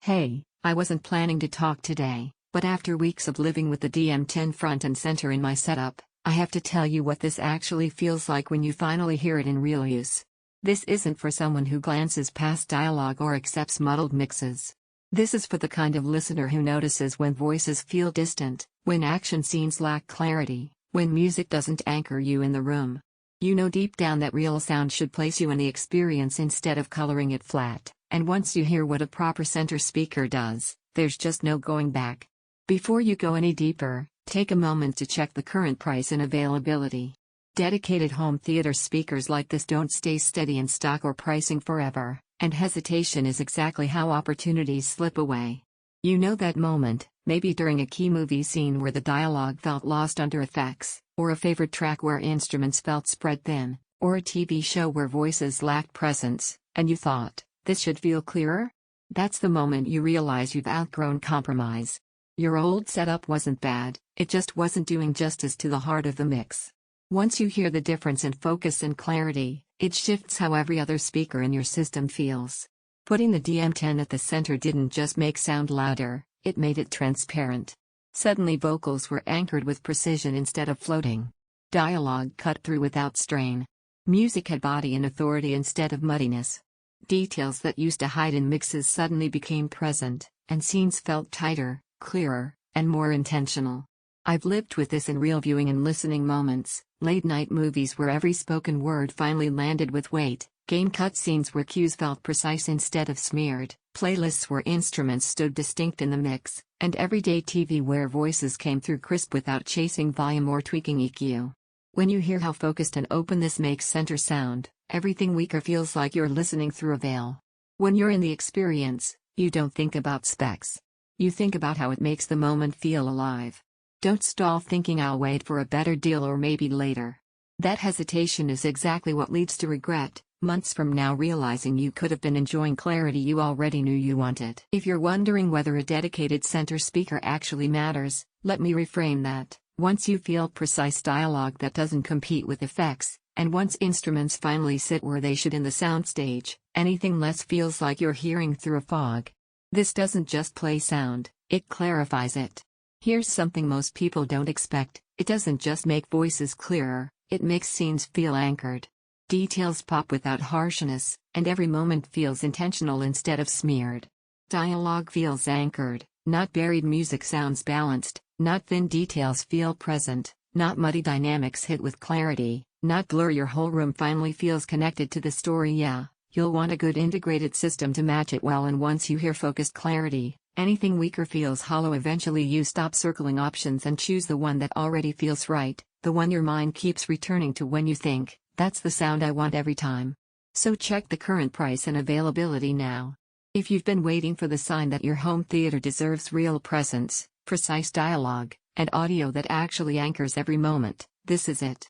Hey, I wasn't planning to talk today, but after weeks of living with the DM10 front and center in my setup, I have to tell you what this actually feels like when you finally hear it in real use. This isn't for someone who glances past dialogue or accepts muddled mixes. This is for the kind of listener who notices when voices feel distant, when action scenes lack clarity, when music doesn't anchor you in the room. You know deep down that real sound should place you in the experience instead of coloring it flat. And once you hear what a proper center speaker does, there's just no going back. Before you go any deeper, take a moment to check the current price and availability. Dedicated home theater speakers like this don't stay steady in stock or pricing forever, and hesitation is exactly how opportunities slip away. You know that moment, maybe during a key movie scene where the dialogue felt lost under effects, or a favorite track where instruments felt spread thin, or a TV show where voices lacked presence, and you thought, this should feel clearer? That's the moment you realize you've outgrown compromise. Your old setup wasn't bad, it just wasn't doing justice to the heart of the mix. Once you hear the difference in focus and clarity, it shifts how every other speaker in your system feels. Putting the DM10 at the center didn't just make sound louder, it made it transparent. Suddenly vocals were anchored with precision instead of floating. Dialogue cut through without strain. Music had body and authority instead of muddiness. Details that used to hide in mixes suddenly became present, and scenes felt tighter, clearer, and more intentional. I've lived with this in real viewing and listening moments, late-night movies where every spoken word finally landed with weight, game cutscenes where cues felt precise instead of smeared, playlists where instruments stood distinct in the mix, and everyday TV where voices came through crisp without chasing volume or tweaking EQ. When you hear how focused and open this makes center sound, everything weaker feels like you're listening through a veil. When you're in the experience, you don't think about specs. You think about how it makes the moment feel alive. Don't stall thinking I'll wait for a better deal or maybe later. That hesitation is exactly what leads to regret, months from now realizing you could have been enjoying clarity you already knew you wanted. If you're wondering whether a dedicated center speaker actually matters, let me reframe that. Once you feel precise dialogue that doesn't compete with effects, and once instruments finally sit where they should in the soundstage, anything less feels like you're hearing through a fog. This doesn't just play sound, it clarifies it. Here's something most people don't expect, it doesn't just make voices clearer, it makes scenes feel anchored. Details pop without harshness, and every moment feels intentional instead of smeared. Dialogue feels anchored, not buried. Music sounds balanced, not thin. Details feel present, not muddy. Dynamics hit with clarity, not blur. Your whole room finally feels connected to the story. Yeah, you'll want a good integrated system to match it well, and once you hear focused clarity, anything weaker feels hollow. Eventually you stop circling options and choose the one that already feels right, the one your mind keeps returning to when you think, that's the sound I want every time. So check the current price and availability now. If you've been waiting for the sign that your home theater deserves real presence, precise dialogue, and audio that actually anchors every moment, this is it.